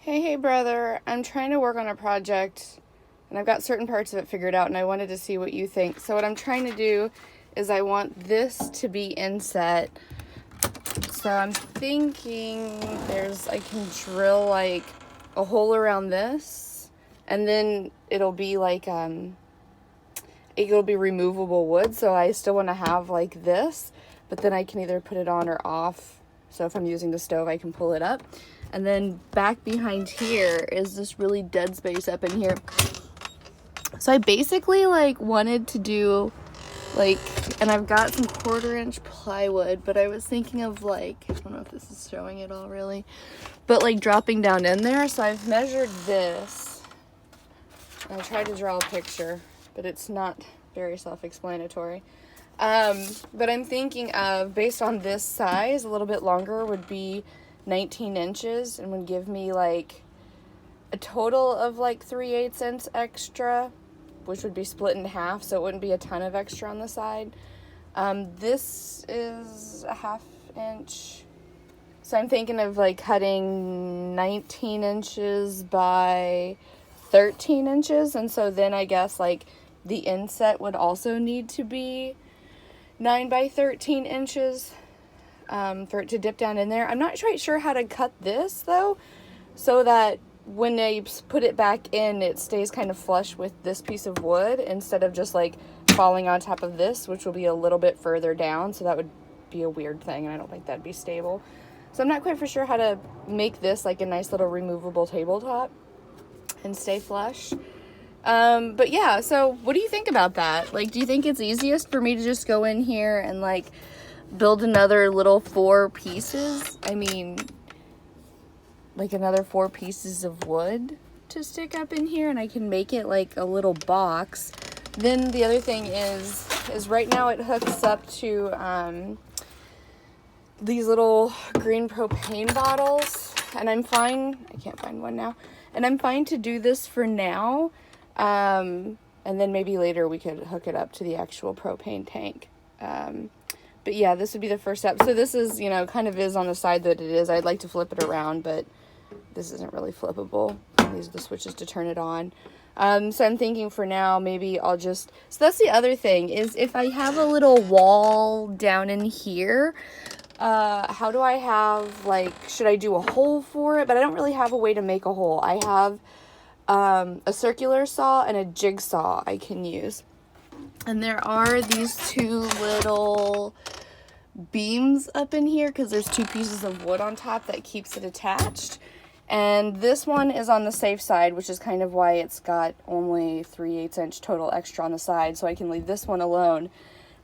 Hey, brother. I'm trying to work on a project and I've got certain parts of it figured out and I wanted to see what you think. So what I'm trying to do is I want this to be inset. So I'm thinking I can drill like a hole around this and then it'll be like, it'll be removable wood. So I still want to have like this, but then I can either put it on or off. So if I'm using the stove, I can pull it up. And then back behind here is this really dead space up in here. So I basically like wanted to do like, and I've got some 1/4-inch plywood, but I was thinking of like, I don't know if this is showing it all really, but like dropping down in there. So I've measured this. I tried to draw a picture, but it's not very self-explanatory. But I'm thinking of, based on this size, a little bit longer would be 19 inches and would give me like a total of like 3/8 inch extra, which would be split in half, so it wouldn't be a ton of extra on the side. This is a 1/2 inch, so I'm thinking of like cutting 19 inches by 13 inches, and so then I guess like the inset would also need to be 9 by 13 inches for it to dip down in there. I'm not quite sure how to cut this though, so that when I put it back in, it stays kind of flush with this piece of wood instead of just like falling on top of this, which will be a little bit further down. So that would be a weird thing, and I don't think that'd be stable. So I'm not quite for sure how to make this like a nice little removable tabletop and stay flush. But yeah, so what do you think about that? Like, do you think it's easiest for me to just go in here and like build another little 4 pieces? I mean, like another 4 pieces of wood to stick up in here, and I can make it like a little box. Then the other thing is right now it hooks up to these little green propane bottles, and I'm fine. I can't find one now. And I'm fine to do this for now. And then maybe later we could hook it up to the actual propane tank. But yeah, this would be the first step. So this is, kind of is on the side that it is. I'd like to flip it around, but this isn't really flippable. These are the switches to turn it on. So I'm thinking for now, maybe I'll just, so that's the other thing, is if I have a little wall down in here, how do I have, like, should I do a hole for it? But I don't really have a way to make a hole. I have a circular saw and a jigsaw I can use. And there are these 2 little beams up in here because there's 2 pieces of wood on top that keeps it attached. And this one is on the safe side, which is kind of why it's got only 3/8 inch total extra on the side, so I can leave this one alone.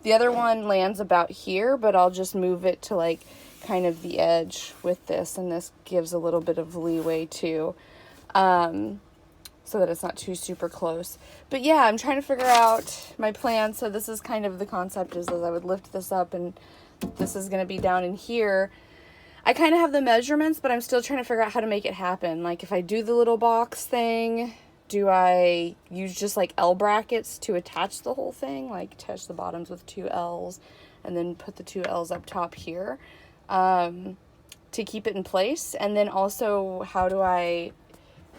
The other one lands about here, but I'll just move it to like kind of the edge with this, and this gives a little bit of leeway too. So that it's not too super close. But yeah, I'm trying to figure out my plan. So this is kind of the concept is I would lift this up and this is going to be down in here. I kind of have the measurements, but I'm still trying to figure out how to make it happen. Like if I do the little box thing, do I use just like L brackets to attach the whole thing? Like attach the bottoms with 2 L's and then put the 2 L's up top here to keep it in place. And then also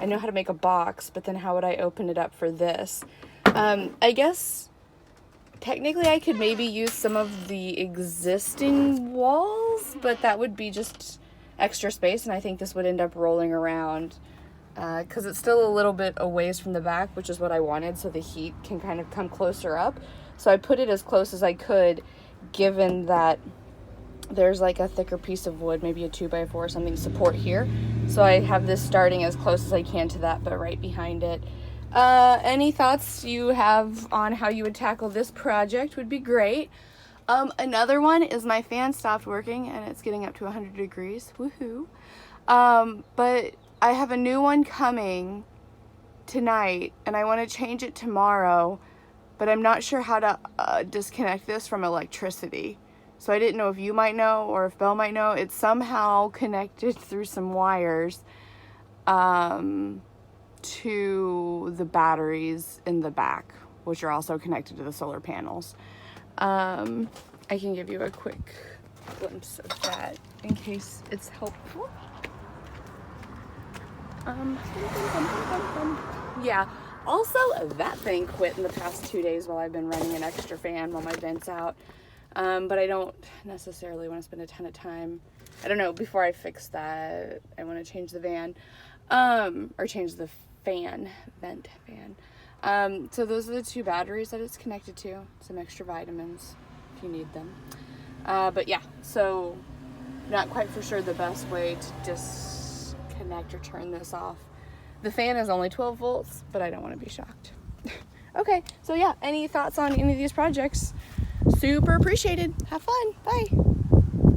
I know how to make a box, but then how would I open it up for this? I guess technically I could maybe use some of the existing walls, but that would be just extra space, and I think this would end up rolling around because it's still a little bit a ways from the back, which is what I wanted, so the heat can kind of come closer up. So I put it as close as I could, given that there's like a thicker piece of wood, maybe a 2x4 or something, support here. So I have this starting as close as I can to that, but right behind it. Any thoughts you have on how you would tackle this project would be great. Another one is my fan stopped working and it's getting up to 100 degrees. Woohoo. But I have a new one coming tonight and I want to change it tomorrow, but I'm not sure how to disconnect this from electricity. So I didn't know if you might know or if Belle might know. It's somehow connected through some wires to the batteries in the back, which are also connected to the solar panels. I can give you a quick glimpse of that in case it's helpful. Yeah, also that thing quit in the past 2 days while I've been running an extra fan while my vent's out. But I don't necessarily want to spend a ton of time. I don't know, before I fix that, I want to change the van, or change the fan, vent fan. So those are the 2 batteries that it's connected to, some extra vitamins if you need them. But yeah, so not quite for sure the best way to disconnect or turn this off. The fan is only 12 volts, but I don't want to be shocked. Okay, so yeah, any thoughts on any of these projects? Super appreciated. Have fun. Bye.